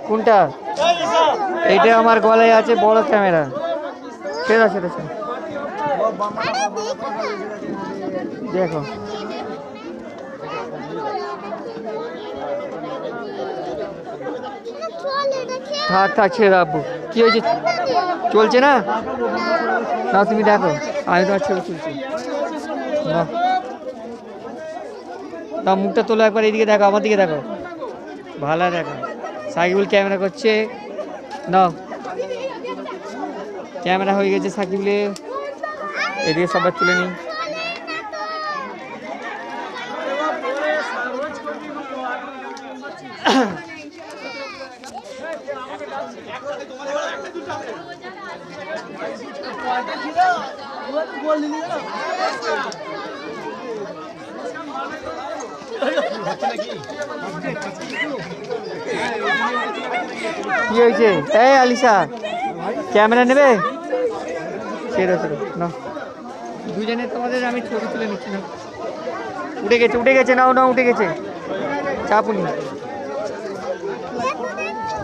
কোনটা? এইটা আমার গলায় আছে বড় ক্যামেরা। সেটা সেটা সেটা দেখো। থাক থাক ছেড়ে রাখবো। কি হয়েছে? চলছে না? না তুমি দেখো, আমি তোমার ছবি তুলছি। না মুখটা তোলো একবার, এইদিকে দেখো, আমার দিকে দেখো, ভালো দেখো। সাকিবুল ক্যামেরা করছে। না ক্যামেরা হয়ে গেছে সাকিবুলের, এদিকে সবার তুলে নিই। কি হয়েছে? এই আলিশা ক্যামেরা নেবে? সেরো সেরো না, দুজনে তোমাদের আমি ছবি তুলে নিচ্ছি না। উঠে গেছে উঠে গেছে, নাও নাও উঠে গেছে, চাপুনি।